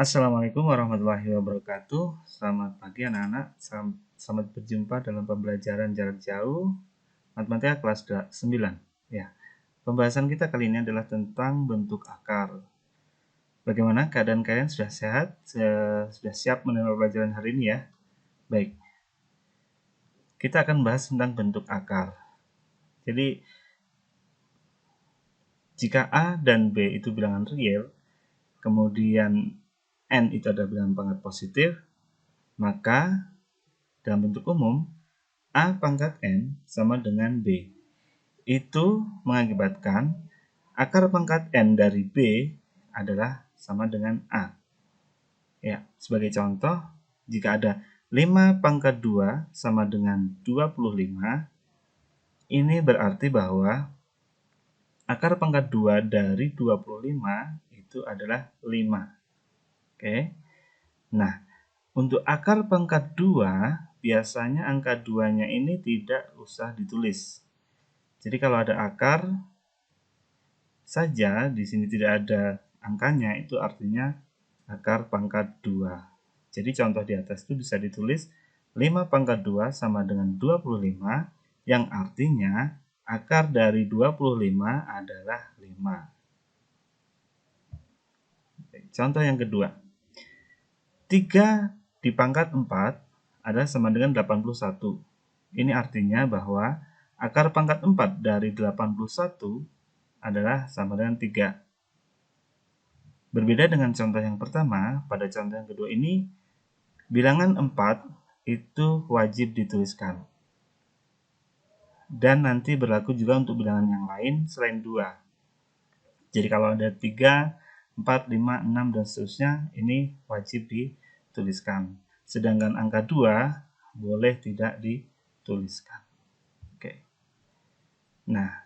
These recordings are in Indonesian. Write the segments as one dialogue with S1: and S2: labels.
S1: Assalamualaikum warahmatullahi wabarakatuh. Selamat pagi anak-anak. Selamat berjumpa dalam pembelajaran jarak jauh matematika kelas 9. Ya, pembahasan kita kali ini adalah tentang bentuk akar. Bagaimana keadaan kalian? Sudah sehat? Sudah siap menerima pelajaran hari ini ya? Baik. Kita akan bahas tentang bentuk akar. Jadi, jika A dan B itu bilangan real, kemudian N itu adalah bilangan pangkat positif, maka dalam bentuk umum A pangkat N sama dengan B. Itu mengakibatkan akar pangkat N dari B adalah sama dengan A. Ya, sebagai contoh, jika ada 5 pangkat 2 sama dengan 25, ini berarti bahwa akar pangkat 2 dari 25 itu adalah 5. Oke. Nah, untuk akar pangkat 2, biasanya angka 2-nya ini tidak usah ditulis. Jadi kalau ada akar saja, di sini tidak ada angkanya, itu artinya akar pangkat 2. Jadi contoh di atas itu bisa ditulis 5 pangkat 2 sama dengan 25, yang artinya akar dari 25 adalah 5. Contoh yang kedua, 3 dipangkat 4 adalah sama dengan 81. Ini artinya bahwa akar pangkat 4 dari 81 adalah sama dengan 3. Berbeda dengan contoh yang pertama, pada contoh yang kedua ini, bilangan 4 itu wajib dituliskan. Dan nanti berlaku juga untuk bilangan yang lain selain 2. Jadi kalau ada 3, 4, 5, 6, dan seterusnya, ini wajib dituliskan. Sedangkan angka 2 boleh tidak dituliskan. Oke. Nah,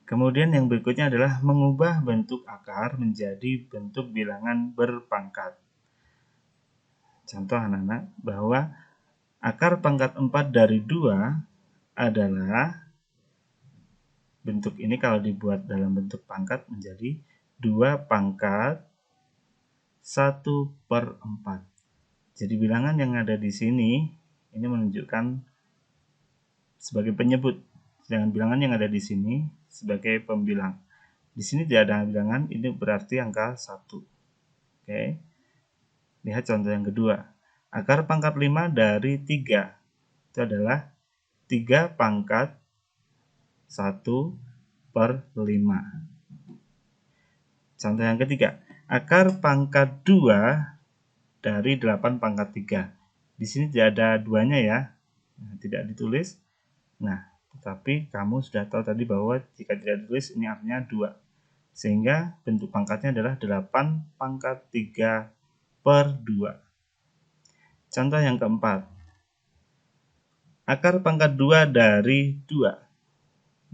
S1: kemudian yang berikutnya adalah mengubah bentuk akar menjadi bentuk bilangan berpangkat. Contoh anak-anak, bahwa akar pangkat 4 dari 2 adalah, bentuk ini kalau dibuat dalam bentuk pangkat menjadi 2 pangkat 1/4. Jadi bilangan yang ada di sini ini menunjukkan sebagai penyebut, sedangkan bilangan yang ada di sini sebagai pembilang. Di sini tidak ada bilangan, ini berarti angka 1. Oke. Lihat contoh yang kedua. Akar pangkat 5 dari 3 itu adalah 3 pangkat 1/5. Contoh yang ketiga. Akar pangkat 2 dari 8 pangkat 3. Di sini tidak ada 2-nya ya. Tidak ditulis. Nah, tetapi kamu sudah tahu tadi bahwa jika tidak ditulis ini artinya 2. Sehingga bentuk pangkatnya adalah 8 pangkat 3/2. Contoh yang keempat. Akar pangkat 2 dari 2,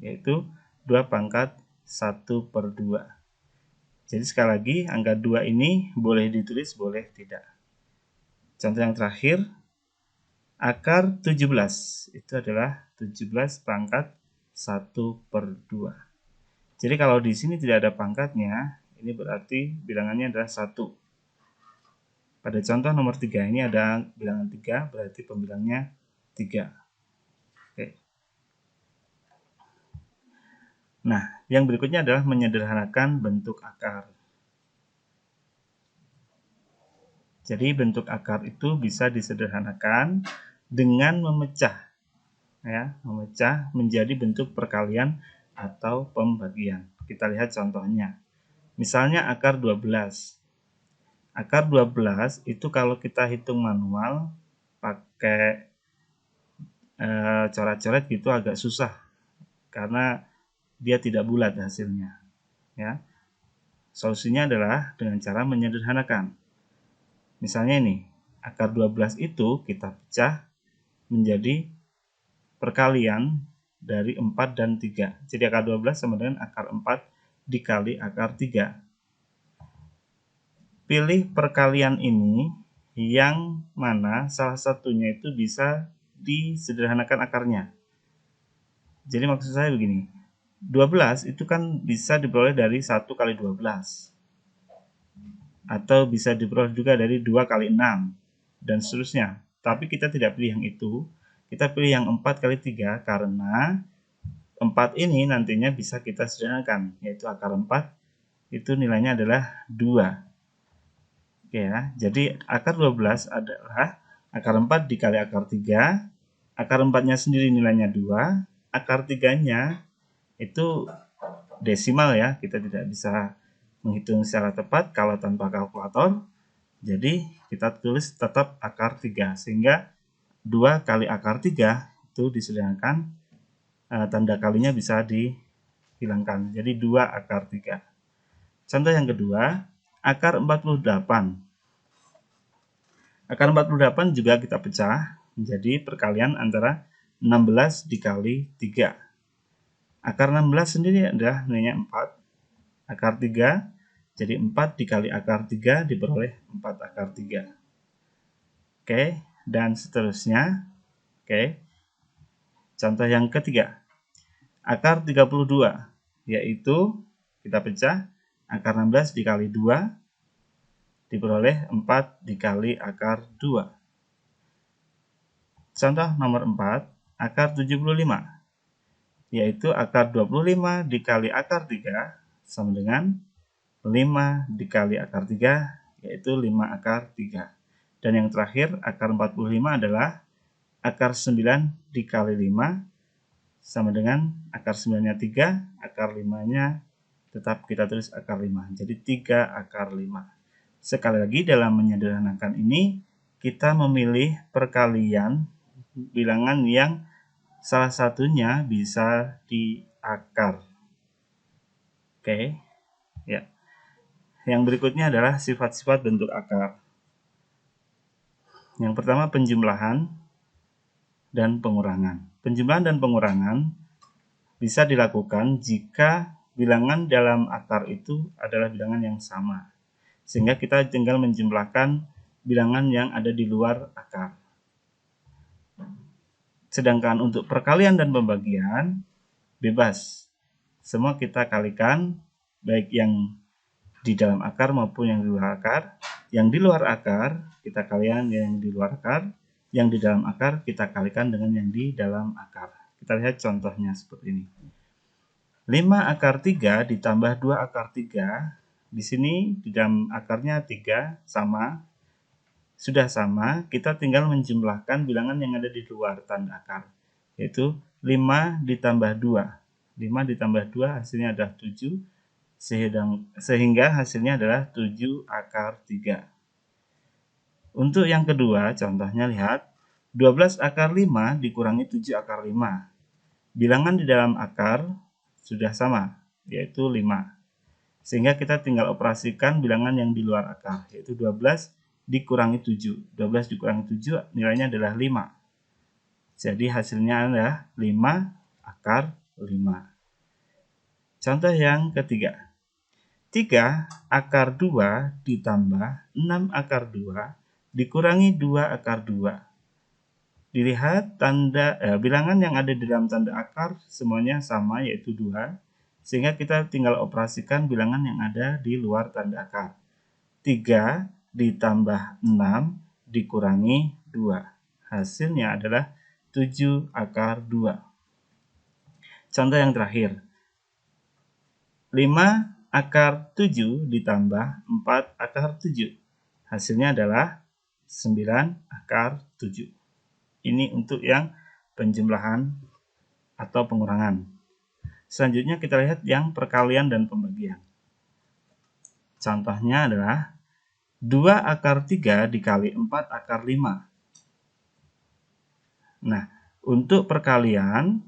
S1: yaitu 2 pangkat 1/2. Jadi sekali lagi, angka 2 ini boleh ditulis, boleh tidak. Contoh yang terakhir, akar 17 itu adalah 17 pangkat 1/2. Jadi kalau di sini tidak ada pangkatnya, ini berarti bilangannya adalah 1. Pada contoh nomor 3 ini ada bilangan 3, berarti pembilangnya 3. Oke. Nah, yang berikutnya adalah menyederhanakan bentuk akar. Jadi bentuk akar itu bisa disederhanakan dengan memecah, ya, memecah menjadi bentuk perkalian atau pembagian. Kita lihat contohnya. Misalnya akar 12. Akar 12 itu kalau kita hitung manual pakai coret-coret gitu agak susah karena dia tidak bulat hasilnya, ya. Solusinya adalah dengan cara menyederhanakan. Misalnya ini, akar 12 itu kita pecah menjadi perkalian dari 4 dan 3. Jadi akar 12 sama dengan akar 4 dikali akar 3. Pilih perkalian ini yang mana salah satunya itu bisa disederhanakan akarnya. Jadi maksud saya begini, 12 itu kan bisa diperoleh dari 1 kali 12. atau bisa diperoleh juga dari 2 kali 6 dan seterusnya. Tapi kita tidak pilih yang itu, kita pilih yang 4 kali 3 karena 4 ini nantinya bisa kita sederhanakan, yaitu akar 4 itu nilainya adalah 2. Oke ya, jadi akar 12 adalah akar 4 dikali akar 3, akar 4-nya sendiri nilainya 2, akar 3-nya itu desimal ya, kita tidak bisa menghitung secara tepat kalau tanpa kalkulator. Jadi kita tulis tetap akar 3, sehingga 2 kali akar 3 itu disederhanakan, tanda kalinya bisa dihilangkan. Jadi 2 akar 3. Contoh yang kedua, akar 48. Akar 48 juga kita pecah menjadi perkalian antara 16 dikali 3. Akar 16 sendiri adalah nilainya 4. Akar 3 jadi 4 dikali akar 3 diperoleh 4 akar 3. Oke, dan seterusnya. Oke. Contoh yang ketiga. Akar 32, yaitu kita pecah akar 16 dikali 2 diperoleh 4 dikali akar 2. Contoh nomor 4, akar 75, yaitu akar 25 dikali akar 3 sama dengan 5 dikali akar 3, yaitu 5 akar 3. Dan yang terakhir, akar 45 adalah akar 9 dikali 5 sama dengan akar 9-nya 3, akar 5-nya tetap kita tulis akar 5. Jadi 3 akar 5. Sekali lagi dalam menyederhanakan ini, kita memilih perkalian bilangan yang salah satunya bisa diakar. Oke, ya. Yang berikutnya adalah sifat-sifat bentuk akar. Yang pertama penjumlahan dan pengurangan. Penjumlahan dan pengurangan bisa dilakukan jika bilangan dalam akar itu adalah bilangan yang sama. Sehingga kita tinggal menjumlahkan bilangan yang ada di luar akar. Sedangkan untuk perkalian dan pembagian, bebas. Semua kita kalikan, baik yang di dalam akar maupun yang di luar akar. Yang di luar akar, kita kalikan yang di luar akar. Yang di dalam akar, kita kalikan dengan yang di dalam akar. Kita lihat contohnya seperti ini. 5 akar 3 ditambah 2 akar 3. Di sini di dalam akarnya 3 sama. Sudah sama, kita tinggal menjumlahkan bilangan yang ada di luar tanda akar. Yaitu 5 ditambah 2. 5 ditambah 2 hasilnya adalah 7. Sehingga hasilnya adalah 7 akar 3. Untuk yang kedua, contohnya lihat. 12 akar 5 dikurangi 7 akar 5. Bilangan di dalam akar sudah sama, yaitu 5. Sehingga kita tinggal operasikan bilangan yang di luar akar, yaitu 12 dikurangi 7. 12 dikurangi 7 nilainya adalah 5. Jadi hasilnya adalah 5 akar 5. Contoh yang ketiga. 3 akar 2 ditambah 6 akar 2 dikurangi 2 akar 2. Dilihat bilangan yang ada di dalam tanda akar semuanya sama, yaitu 2. Sehingga kita tinggal operasikan bilangan yang ada di luar tanda akar. 3 ditambah 6 dikurangi 2. Hasilnya adalah 7 akar 2. Contoh yang terakhir. 5 akar 7 ditambah 4 akar 7. Hasilnya adalah 9 akar 7. Ini untuk yang penjumlahan atau pengurangan. Selanjutnya kita lihat yang perkalian dan pembagian. Contohnya adalah 2 akar 3 dikali 4 akar 5. Nah, untuk perkalian,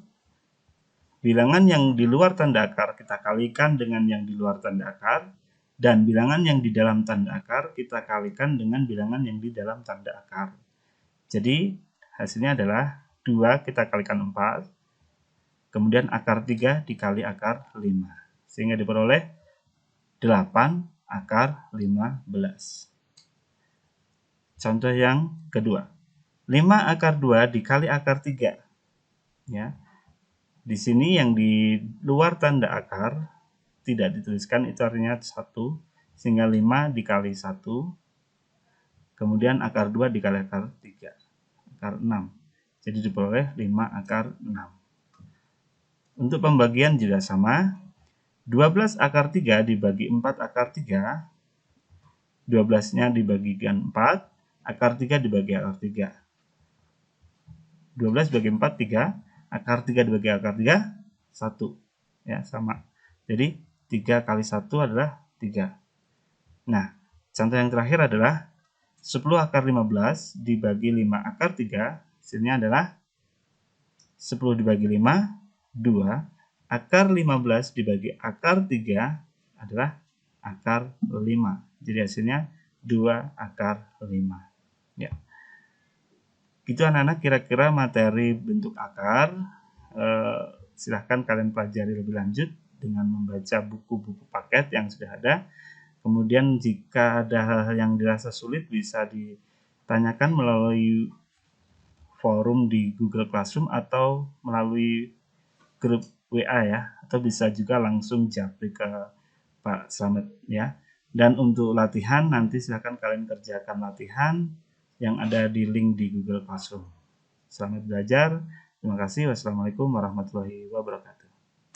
S1: bilangan yang di luar tanda akar kita kalikan dengan yang di luar tanda akar, dan bilangan yang di dalam tanda akar kita kalikan dengan bilangan yang di dalam tanda akar. Jadi, hasilnya adalah 2 kita kalikan 4, kemudian akar 3 dikali akar 5. Sehingga diperoleh 8 akar 15. Contoh yang kedua. 5 akar 2 dikali akar 3. Ya. Di sini yang di luar tanda akar tidak dituliskan, itu artinya 1. sehingga 5 dikali 1, kemudian akar 2 dikali akar 3, akar 6. Jadi diperoleh 5 akar 6. Untuk pembagian juga sama. 12 akar 3 dibagi 4 akar 3, 12-nya dibagikan 4, akar 3 dibagi akar 3. 12 bagi 4, 3, akar 3 dibagi akar 3, 1. Ya, sama. Jadi 3 kali 1 adalah 3. Nah, contoh yang terakhir adalah 10 akar 15 dibagi 5 akar 3, hasilnya adalah 10 dibagi 5, 2. Akar 15 dibagi akar 3 adalah akar 5. Jadi hasilnya 2 akar 5. Ya. Gitu anak-anak kira-kira materi bentuk akar. Silahkan kalian pelajari lebih lanjut dengan membaca buku-buku paket yang sudah ada. Kemudian jika ada hal-hal yang dirasa sulit bisa ditanyakan melalui forum di Google Classroom atau melalui grup WA ya, atau bisa juga langsung japri ke Pak Slamet ya. Dan untuk latihan nanti silakan kalian kerjakan latihan yang ada di link di Google Classroom. Selamat belajar. Terima kasih. Wassalamualaikum warahmatullahi wabarakatuh.